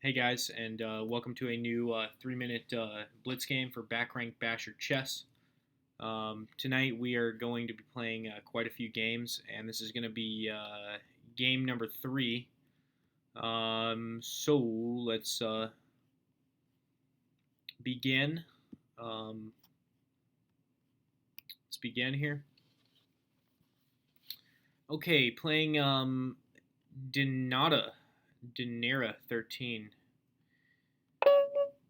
Hey guys, and welcome to a new 3-minute Blitz game for BackRankBasher Chess. Tonight we are going to be playing quite a few games, and this is going to be game number 3. So let's begin. Let's begin here. Okay, playing Dinara13.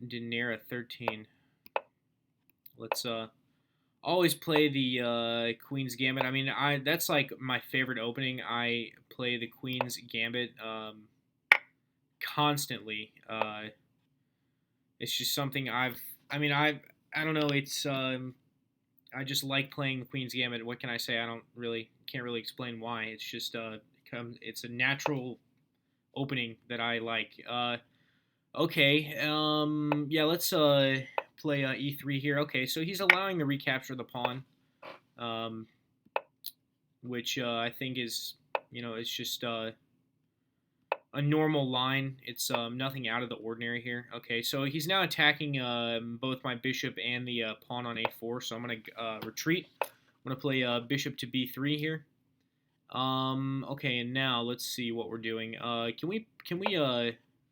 Dinara13. Let's always play the Queen's Gambit. I mean, that's like my favorite opening. I play the Queen's Gambit constantly. It's just something I don't know. I just like playing the Queen's Gambit. What can I say? Can't really explain why. It's just it's a natural opening that I like. Okay. Yeah. Let's play e3 here. Okay. So he's allowing the recapture of the pawn, um, which I think is it's just a normal line. It's nothing out of the ordinary here. Okay. So he's now attacking both my bishop and the pawn on a4. So I'm gonna retreat. I'm gonna play bishop to b3 here. Okay, and now let's see what we're doing. Can we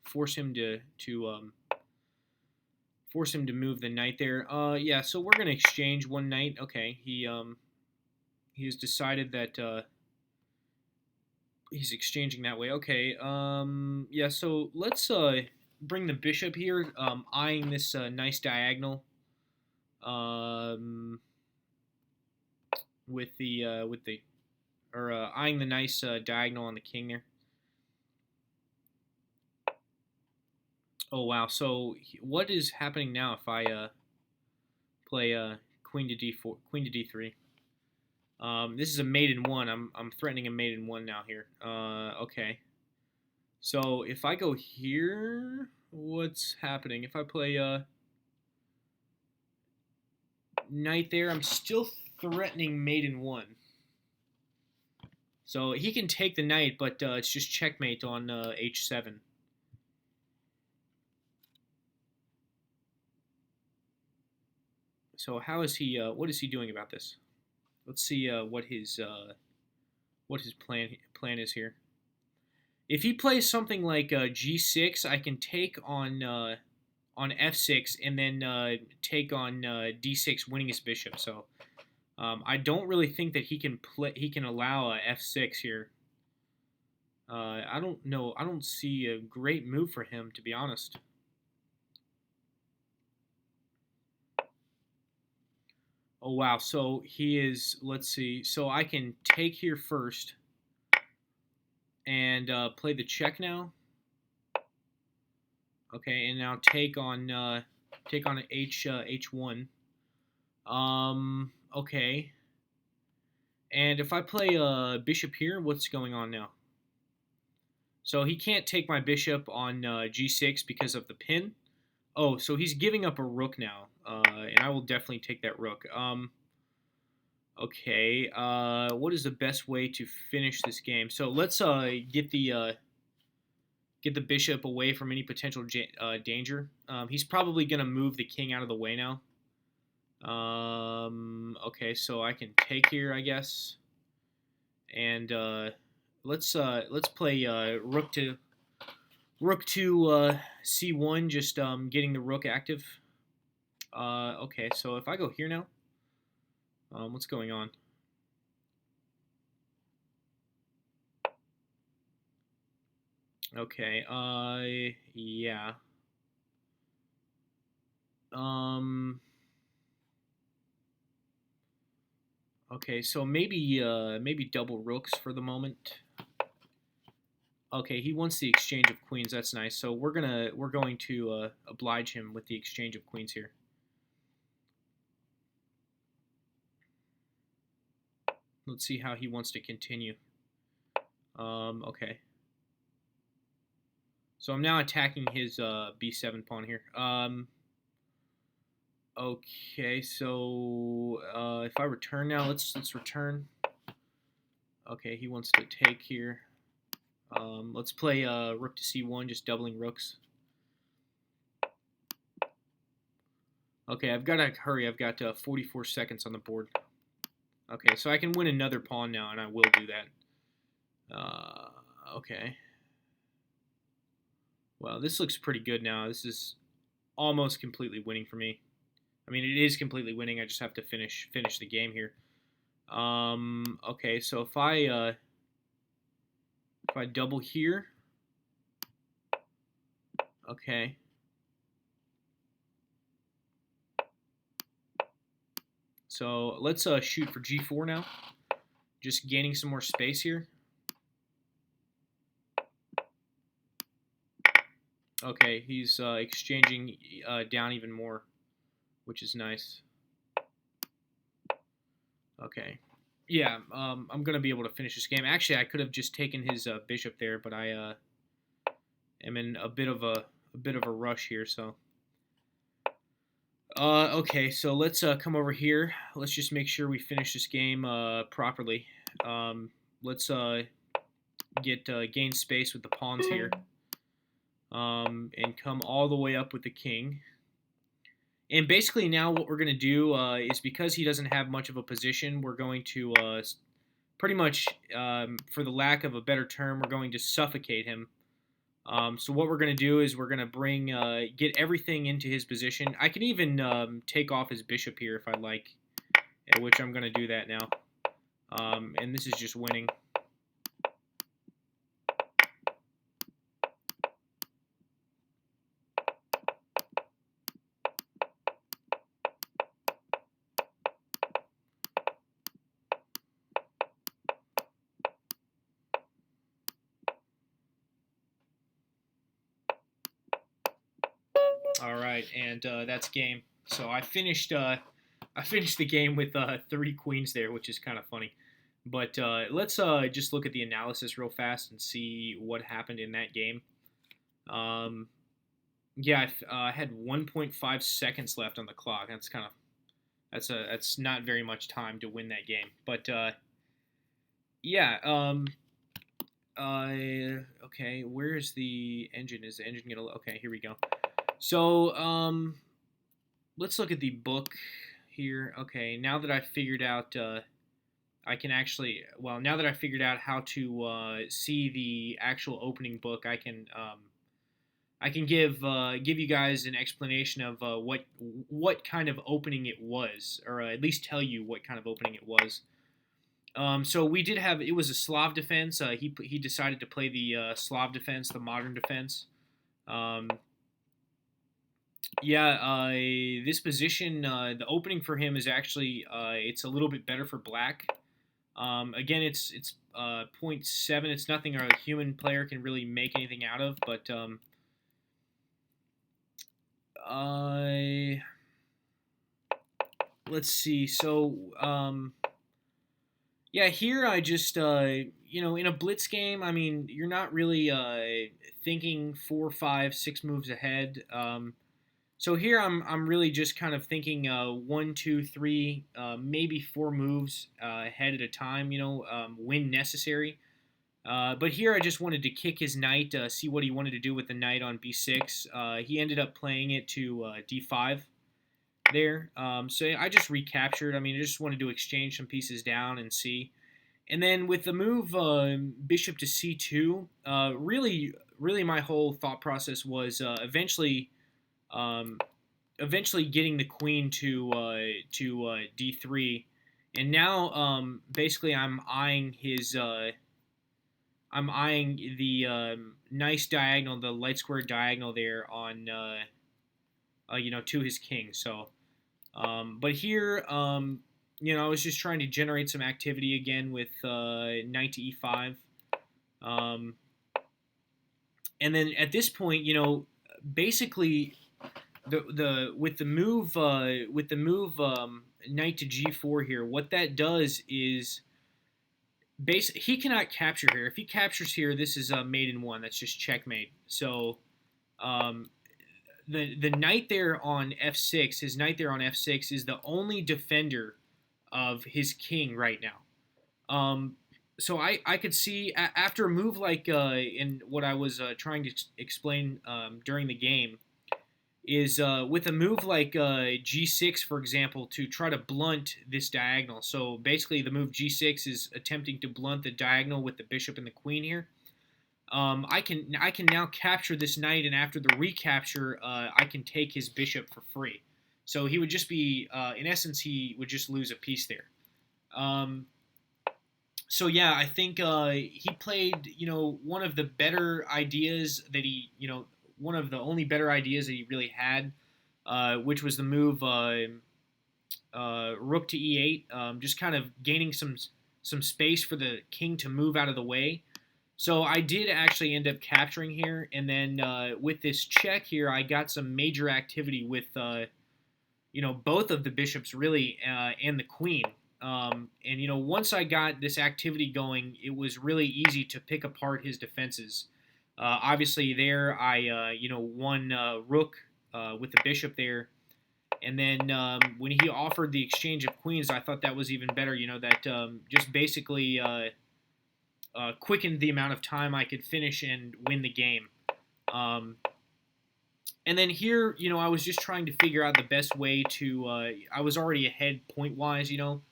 force him to move the knight there? Yeah. So we're gonna exchange one knight. Okay. He has decided that he's exchanging that way. Okay. Yeah. So let's bring the bishop here, eyeing this nice diagonal. With the eyeing the nice diagonal on the king there. Oh wow! So what is happening now if I play queen to d4, queen to d3? This is a mate in one. I'm threatening a mate in one now here. Okay. So if I go here, what's happening? If I play knight there, I'm still threatening mate in one. So he can take the knight, but it's just checkmate on h7. So how is he? What is he doing about this? Let's see what his plan is here. If he plays something like g6, I can take on f6 and then take on d6, winning his bishop. So I don't really think that he can allow f6 here. I don't know. I don't see a great move for him, to be honest. Oh wow. So he is. Let's see. So I can take here first and play the check now. Okay, and now take on h1. Okay. And if I play bishop here, what's going on now? So he can't take my bishop on g6 because of the pin. Oh, so he's giving up a rook now, and I will definitely take that rook. Okay. What is the best way to finish this game? So let's get the bishop away from any potential danger. He's probably gonna move the king out of the way now. Okay, so I can take here, I guess, and let's play rook to c1, just getting the rook active. Okay, so if I go here now, what's going on? Okay, yeah. Okay, so maybe double rooks for the moment. Okay, he wants the exchange of queens. That's nice. So we're going to oblige him with the exchange of queens here. Let's see how he wants to continue. Okay. So I'm now attacking his b7 pawn here. Okay, so if I return now, let's return. Okay, he wants to take here. Let's play rook to c1, just doubling rooks. Okay, I've got to hurry. I've got 44 seconds on the board. Okay, so I can win another pawn now, and I will do that. Okay. Well, this looks pretty good now. This is almost completely winning for me. I mean, it is completely winning. I just have to finish the game here. Okay, so if I double here, okay. So let's shoot for g4 now. Just gaining some more space here. Okay, he's exchanging down even more, which is nice. Okay. Yeah, I'm going to be able to finish this game. Actually, I could have just taken his bishop there, but I am in a bit of a rush here, so. Okay, so let's come over here. Let's just make sure we finish this game properly. Let's gain space with the pawns here. And come all the way up with the king. And basically now what we're going to do is, because he doesn't have much of a position, we're going to pretty much, for the lack of a better term, we're going to suffocate him. So what we're going to do is we're going to get everything into his position. I can even take off his bishop here if I like, which I'm going to do that now. And this is just winning. All right, and that's game. So I finished the game with 3 queens there, which is kind of funny. But let's just look at the analysis real fast and see what happened in that game. Yeah, I had 1.5 seconds left on the clock. That's not very much time to win that game. But yeah. Okay, where's the engine? Is the engine gonna? Okay, here we go. So let's look at the book here. Okay, now that I figured out, I can actually, well, now that I figured out how to see the actual opening book, I can give you guys an explanation of what kind of opening it was, or at least tell you what kind of opening it was. So we did have, it was a Slav defense. He decided to play the Slav defense, the modern defense. Yeah, this position, the opening for him is actually, it's a little bit better for black. Again, it's 0.7. It's nothing a human player can really make anything out of, but let's see. So yeah, here I just in a blitz game, I mean, you're not really thinking 4, 5, 6 moves ahead. So here I'm really just kind of thinking 1, 2, 3, maybe 4 moves ahead at a time, when necessary. But here I just wanted to kick his knight, see what he wanted to do with the knight on b6. He ended up playing it to d5 there. So I just recaptured. I mean, I just wanted to exchange some pieces down and see. And then with the move bishop to c2, really my whole thought process was eventually getting the queen to d3, and now basically I'm eyeing the nice diagonal, the light square diagonal there on to his king. So, but here I was just trying to generate some activity again with knight to e5, and then at this point, basically. With the move knight to g4 here, what that does is he cannot capture here. If he captures here, this is mate in 1. That's just checkmate. So the knight there on f6, his knight there on f6 is the only defender of his king right now. So I could see after a move like in what I was trying to explain during the game. is with a move like g6, for example, to try to blunt this diagonal. So basically, the move g6 is attempting to blunt the diagonal with the bishop and the queen here. I can now capture this knight, and after the recapture, I can take his bishop for free. So he would just be, in essence, he would just lose a piece there. So yeah, I think he played, one of the better ideas that one of the only better ideas that he really had, which was the move rook to e8, just kind of gaining some space for the king to move out of the way. So I did actually end up capturing here, and then with this check here, I got some major activity with both of the bishops really and the queen. And once I got this activity going, it was really easy to pick apart his defenses. Obviously, there I won rook with the bishop there, and then when he offered the exchange of queens, I thought that was even better. That just basically quickened the amount of time I could finish and win the game. And then here, I was just trying to figure out the best way to. I was already ahead point wise, and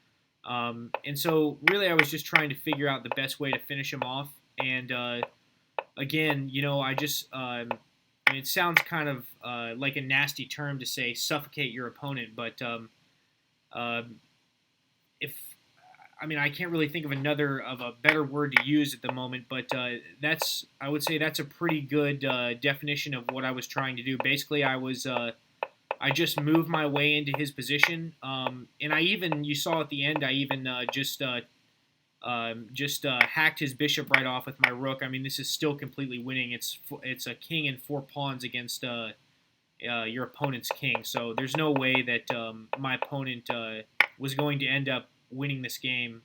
so really I was just trying to figure out the best way to finish him off. And again, I just. It sounds kind of like a nasty term to say suffocate your opponent, but if I can't really think of a better word to use at the moment, but I would say that's a pretty good definition of what I was trying to do. Basically, I just moved my way into his position, and you saw at the end, I even just hacked his bishop right off with my rook. This is still completely winning. It's a king and 4 pawns against your opponent's king, so there's no way that my opponent was going to end up winning this game.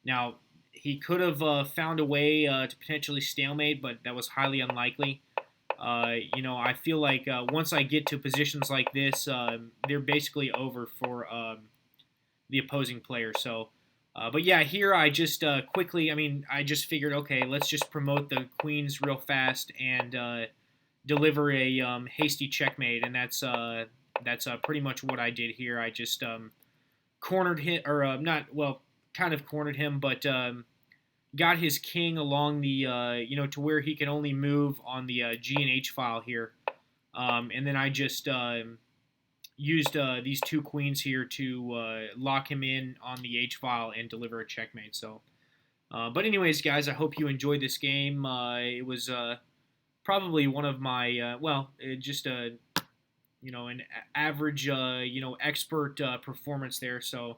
Now, he could have found a way to potentially stalemate, but that was highly unlikely. I feel like once I get to positions like this, they're basically over for the opposing player. So, but yeah, here I just quickly, I just figured, okay, let's just promote the queens real fast and deliver a hasty checkmate, and that's pretty much what I did here. I just cornered him, or not, well, kind of cornered him, but got his king along the, to where he can only move on the G and H file here. And then I just used these 2 queens here to lock him in on the H file and deliver a checkmate. So, but anyways, guys, I hope you enjoyed this game. It was probably one of my, just a an average, expert performance there. So,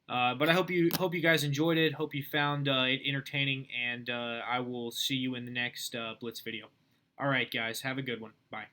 but I hope you guys enjoyed it. Hope you found it entertaining, and I will see you in the next Blitz video. All right, guys, have a good one. Bye.